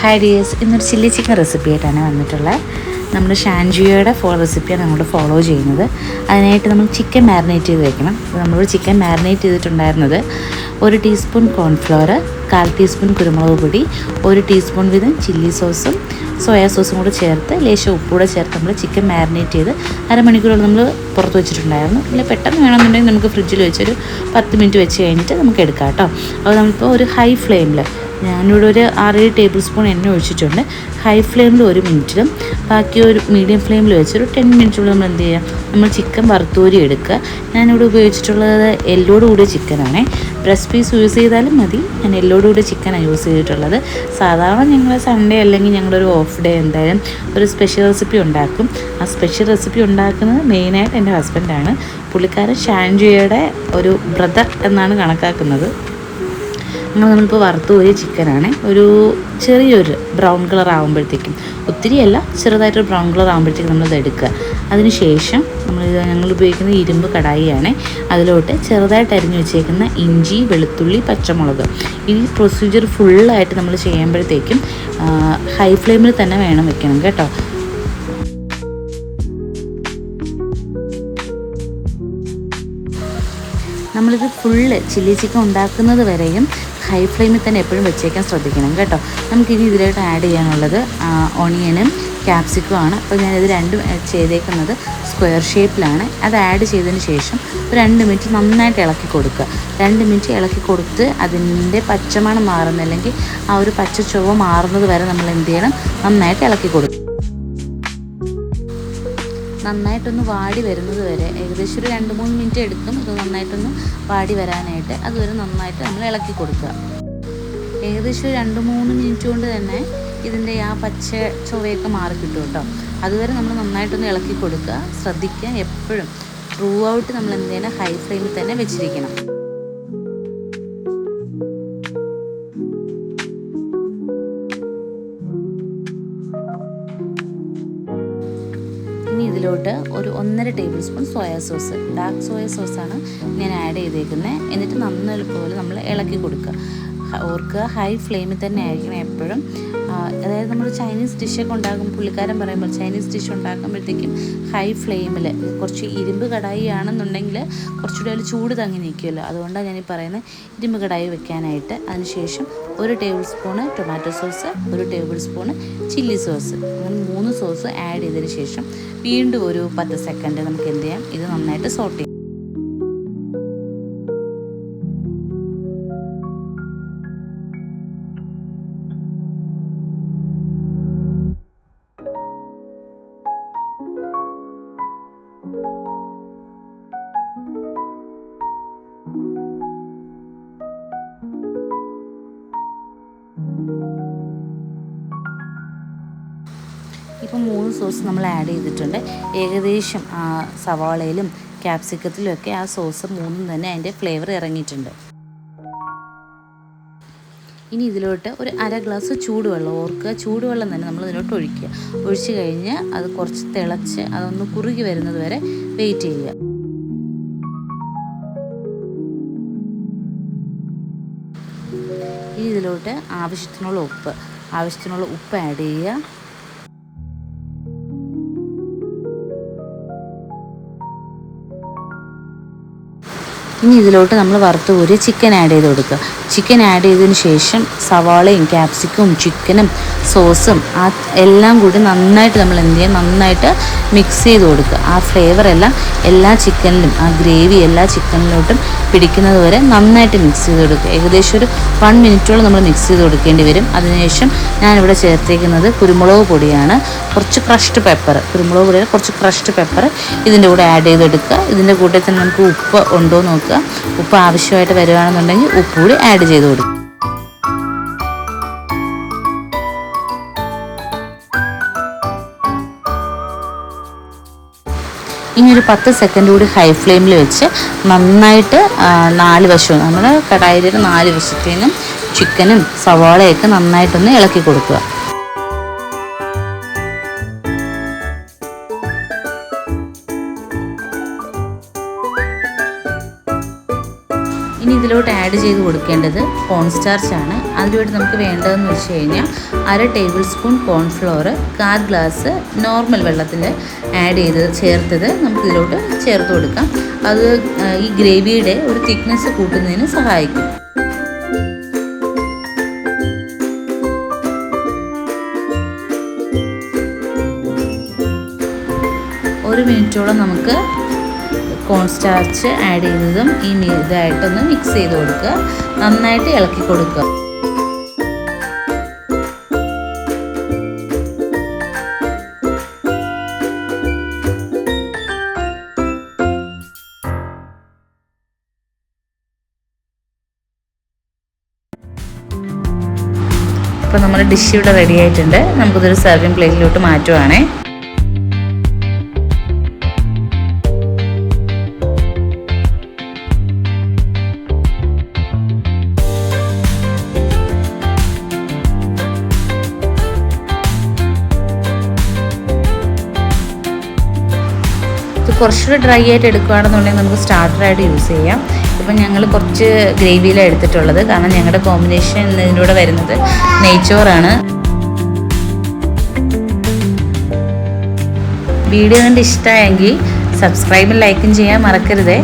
Hi dears, ഇന്നൊരു chilli chicken recipe ആയിട്ടാണ് വന്നിട്ടുള്ളത്. നമ്മൾ ഷാൻജിയോയുടെ റെസിപ്പിയാണ് നമ്മൾ ഫോളോ ചെയ്യുന്നത്. അതിനായിട്ട് നമ്മൾ ചിക്കൻ മാരിനേറ്റ് ചെയ്ത് വെക്കണം. നമ്മൾ ചിക്കൻ മാരിനേറ്റ് ചെയ്തിട്ടുണ്ടായിരുന്നത് 1 ടീസ്പൂൺ കോൺഫ്ലവർ, 1/4 ടീസ്പൂൺ കുരുമുളക് പൊടി, 1 ടീസ്പൂൺ വീതം ചില്ലി സോസും സോയാ സോസും കൂടെ ചേർത്ത് ലേശം ഉപ്പൂടെ ചേർത്ത് നമ്മൾ ചിക്കൻ മാരിനേറ്റ് ചെയ്ത് അരമണിക്കൂറോളം നമ്മൾ പുറത്ത് വെച്ചിട്ടുണ്ടായിരുന്നു. ഇല്ല പെട്ടെന്ന് വേണമെന്നുണ്ടെങ്കിൽ നമുക്ക് ഫ്രിഡ്ജിൽ വെച്ചൊരു 10 മിനിറ്റ് വെച്ച് കഴിഞ്ഞിട്ട് നമുക്ക് എടുക്കാം കേട്ടോ. അപ്പോൾ നമ്മളിപ്പോൾ ഒരു ഹൈ ഫ്ലെയിമിൽ, ഞാനിവിടെ ഒരു 6-7 ടേബിൾ സ്പൂൺ എണ്ണ ഒഴിച്ചിട്ടുണ്ട്. ഹൈ ഫ്ലെയിമിൽ 1 മിനിറ്റിലും ബാക്കി ഒരു മീഡിയം ഫ്ലെയിമിൽ വെച്ചൊരു 10 മിനിറ്റുള്ളിൽ നമ്മൾ എന്ത് ചെയ്യുക, നമ്മൾ ചിക്കൻ വറുത്തൂരി എടുക്കുക. ഞാനിവിടെ ഉപയോഗിച്ചിട്ടുള്ളത് എല്ലോട് കൂടിയ ചിക്കനാണ്. ബ്രസ്റ്റ് പീസ് യൂസ് ചെയ്താലും മതി. ഞാൻ എല്ലോട് കൂടിയ ചിക്കനാണ് യൂസ് ചെയ്തിട്ടുള്ളത്. സാധാരണ ഞങ്ങൾ സൺഡേ അല്ലെങ്കിൽ ഞങ്ങളൊരു ഓഫ് ഡേ എന്തായാലും ഒരു സ്പെഷ്യൽ റെസിപ്പി ഉണ്ടാക്കും. ആ സ്പെഷ്യൽ റെസിപ്പി ഉണ്ടാക്കുന്നത് മെയിനായിട്ട് എൻ്റെ ഹസ്ബൻഡാണ്. പുള്ളിക്കാരൻ ഷാൻജിയുടെ ഒരു ബ്രദർ എന്നാണ് കണക്കാക്കുന്നത്. നമ്മളിപ്പോൾ വറുത്ത് കോരിയ ചിക്കനാണ്. ഒരു ചെറിയൊരു ബ്രൗൺ കളർ ആകുമ്പോഴത്തേക്കും, ഒത്തിരിയല്ല, ചെറുതായിട്ടൊരു ബ്രൗൺ കളർ ആകുമ്പോഴത്തേക്കും നമ്മളത് എടുക്കുക. അതിന് ശേഷം ഞങ്ങൾ ഉപയോഗിക്കുന്ന ഇരുമ്പ് കടായിയാണ്. അതിലോട്ട് ചെറുതായിട്ട് അരിഞ്ഞു വെച്ചേക്കുന്ന ഇഞ്ചി, വെളുത്തുള്ളി, പച്ചമുളക്, ഈ പ്രൊസീജിയർ ഫുള്ളായിട്ട് നമ്മൾ ചെയ്യുമ്പോഴത്തേക്കും ഹൈ ഫ്ലെയിമിൽ തന്നെ വേണം വെക്കണം കേട്ടോ. നമ്മളിത് ഫുള്ള് ചില്ലി ചിക്കൻ ഉണ്ടാക്കുന്നത് വരെയും ഹൈ ഫ്ലെയിമിൽ തന്നെ എപ്പോഴും വെച്ചേക്കാൻ ശ്രദ്ധിക്കണം കേട്ടോ. നമുക്കിനി ഇതിലോട്ട് ആഡ് ചെയ്യാനുള്ളത് ഓണിയനും ക്യാപ്സിക്കും ആണ്. അപ്പോൾ ഞാനിത് രണ്ടും ചെയ്തേക്കുന്നത് സ്ക്വയർ ഷേപ്പിലാണ്. അത് ആഡ് ചെയ്തതിന് ശേഷം ഒരു 2 മിനിറ്റ് നന്നായിട്ട് ഇളക്കി കൊടുക്കുക. 2 മിനിറ്റ് ഇളക്കി കൊടുത്ത് അതിൻ്റെ പച്ചമണം മാറുന്നില്ലെങ്കിൽ ആ ഒരു പച്ച ചുവ മാറുന്നത് വരെ നമ്മൾ എന്ത് ചെയ്യണം, നന്നായിട്ട് ഇളക്കി കൊടുക്കുക. നന്നായിട്ടൊന്ന് വാടി വരുന്നത് വരെ ഏകദേശം ഒരു 2-3 മിനിറ്റ് എടുക്കും. ഇത് നന്നായിട്ടൊന്ന് വാടി വരാനായിട്ട് അതുവരെ നന്നായിട്ട് നമ്മൾ ഇളക്കി കൊടുക്കുക. ഏകദേശം ഒരു 2-3 മിനിറ്റ് കൊണ്ട് തന്നെ ഇതിൻ്റെ ആ പച്ച ചുവയൊക്കെ മാറി കിട്ടും കേട്ടോ. അതുവരെ നമ്മൾ നന്നായിട്ടൊന്ന് ഇളക്കി കൊടുക്കുക. ശ്രദ്ധിക്കുക, എപ്പോഴും ത്രൂ ഔട്ട് നമ്മൾ എന്ത് ചെയ്യണം, ഹൈ ഫ്ലെയിമിൽ തന്നെ വെച്ചിരിക്കണം. ഇനി ഇതിലോട്ട് ഒരു 1.5 tablespoon soya sauce, dark soya സോസാണ് ഞാൻ ആഡ് ചെയ്തേക്കുന്നത്. എന്നിട്ട് നല്ലപോലെ നമ്മൾ ഇളക്കി കൊടുക്കുക. ഓർക്കുക, ഹൈ ഫ്ലെയിമിൽ തന്നെ ആയിരിക്കണം എപ്പോഴും. അതായത് നമ്മൾ ചൈനീസ് ഡിഷൊക്കെ ഉണ്ടാക്കുമ്പോൾ പുള്ളിക്കാരൻ പറയുമ്പോൾ ചൈനീസ് ഡിഷ് ഉണ്ടാക്കുമ്പോഴത്തേക്കും ഹൈ ഫ്ലെയിമിൽ, കുറച്ച് ഇരുമ്പ് കടായി ആണെന്നുണ്ടെങ്കിൽ കുറച്ചുകൂടി അതിൽ ചൂട് തങ്ങി നിൽക്കുമല്ലോ, അതുകൊണ്ടാണ് ഞാനീ പറയുന്നത് ഇരുമ്പ് കടായി വെക്കാനായിട്ട്. അതിനുശേഷം 1 table spoon tomato sauce, 1 table spoon chilli sauce, അങ്ങനെ 3 സോസ് ആഡ് ചെയ്തതിന് ശേഷം വീണ്ടും ഒരു 10 സെക്കൻഡ് നമുക്ക് എന്ത് ചെയ്യാം, ഇത് നന്നായിട്ട് സോട്ട് ചെയ്യാം. ഇപ്പം 3 സോസ് നമ്മൾ ആഡ് ചെയ്തിട്ടുണ്ട്. ഏകദേശം സവാളയിലും ക്യാപ്സിക്കത്തിലും ഒക്കെ ആ സോസ് 3 തന്നെ അതിൻ്റെ ഫ്ലേവർ ഇറങ്ങിയിട്ടുണ്ട്. ഇനി ഇതിലോട്ട് ഒരു 1/2 ഗ്ലാസ് ചൂടുവെള്ളം, ഓർക്കുക ചൂടുവെള്ളം തന്നെ നമ്മൾ ഇതിലോട്ട് ഒഴിക്കുക. ഒഴിച്ച് കഴിഞ്ഞ് അത് കുറച്ച് തിളച്ച് അതൊന്ന് കുറുകി വരുന്നത് വരെ വെയിറ്റ് ചെയ്യുക. ഇനി ഇതിലോട്ട് ആവശ്യത്തിനുള്ള ഉപ്പ് ആഡ് ചെയ്യുക. ഇനി ഇതിലോട്ട് നമ്മൾ വറുത്ത് കോരി ചിക്കൻ ആഡ് ചെയ്ത് കൊടുക്കുക. ചിക്കൻ ആഡ് ചെയ്തതിന് ശേഷം സവാളയും ക്യാപ്സിക്കും ചിക്കനും സോസും എല്ലാം കൂടി നന്നായിട്ട് നമ്മൾ എന്ത് ചെയ്യുക, നന്നായിട്ട് മിക്സ് ചെയ്ത് കൊടുക്കുക. ആ ഫ്ലേവറെല്ലാം എല്ലാ ചിക്കനിലും, ആ ഗ്രേവി എല്ലാ ചിക്കനിലോട്ടും പിടിക്കുന്നത് വരെ നന്നായിട്ട് മിക്സ് ചെയ്ത് കൊടുക്കുക. ഏകദേശം ഒരു 1 മിനിറ്റോളം നമ്മൾ മിക്സ് ചെയ്ത് കൊടുക്കേണ്ടി വരും. അതിനുശേഷം ഞാനിവിടെ ചേർത്തേക്കുന്നത് കുരുമുളക് പൊടിയാണ്. കുറച്ച് ക്രഷ്ഡ് പെപ്പർ, കുരുമുളക് പൊടിയിൽ കുറച്ച് ക്രഷ്ഡ് പെപ്പർ ഇതിൻ്റെ കൂടെ ആഡ് ചെയ്തെടുക്കുക. ഇതിൻ്റെ കൂടെ തന്നെ നമുക്ക് ഉപ്പ് ഉണ്ടോ നോക്കുക. ഉപ്പ് ആവശ്യമായിട്ട് വരുവാണെന്നുണ്ടെങ്കിൽ ഉപ്പ് കൂടി ആഡ് ചെയ്ത് കൊടുക്കുക. ഇനി ഒരു 10 സെക്കൻഡ് കൂടി ഹൈ ഫ്ലെയിമിൽ വെച്ച് നന്നായിട്ട് 4 വശവും, നമ്മൾ കടായിയുടെ 4 വശത്തേനും ചിക്കനും സവാളയൊക്കെ നന്നായിട്ടൊന്ന് ഇളക്കി കൊടുക്കുക. ഇനി ഇതിൽ ഇതിലോട്ട് ആഡ് ചെയ്ത് കൊടുക്കേണ്ടത് കോൺ സ്റ്റാർച്ചാണ്. അതിലോട്ട് നമുക്ക് വേണ്ടതെന്ന് വെച്ച് കഴിഞ്ഞാൽ 1/2 table spoon cornflour, 1/4 glass normal വെള്ളത്തിൽ ചേർത്തത് നമുക്ക് ഇതിലോട്ട് ചേർത്ത് കൊടുക്കാം. അത് ഈ ഗ്രേവിയുടെ ഒരു തിക്നെസ് കൂട്ടുന്നതിന് സഹായിക്കും. ഒരു മിനിറ്റോളം നമുക്ക് കോൺ സ്റ്റാർച്ച് ആഡ് ചെയ്തതും ഈ ഇതായിട്ടൊന്ന് മിക്സ് ചെയ്ത് കൊടുക്കുക. നന്നായിട്ട് ഇളക്കി കൊടുക്കുക. അപ്പോൾ നമ്മുടെ ഡിഷ് ഇവിടെ റെഡി ആയിട്ടുണ്ട്. നമുക്കിതൊരു സെർവിങ് പ്ലേറ്റിലോട്ട് മാറ്റുവാണേ. ഇത് കുറച്ചുകൂടി ഡ്രൈ ആയിട്ട് എടുക്കുകയാണെന്നുണ്ടെങ്കിൽ നമുക്ക് സ്റ്റാർട്ടറായിട്ട് യൂസ് ചെയ്യാം. ഇപ്പം ഞങ്ങൾ കുറച്ച് ഗ്രേവിയിലാണ് എടുത്തിട്ടുള്ളത്, കാരണം ഞങ്ങളുടെ കോമ്പിനേഷൻ ഇതിലൂടെ വരുന്നത് നെയ്ച്ചോറാണ്. വീഡിയോ കണ്ട് ഇഷ്ടമായെങ്കിൽ സബ്സ്ക്രൈബും ലൈക്കും ചെയ്യാൻ മറക്കരുതേ.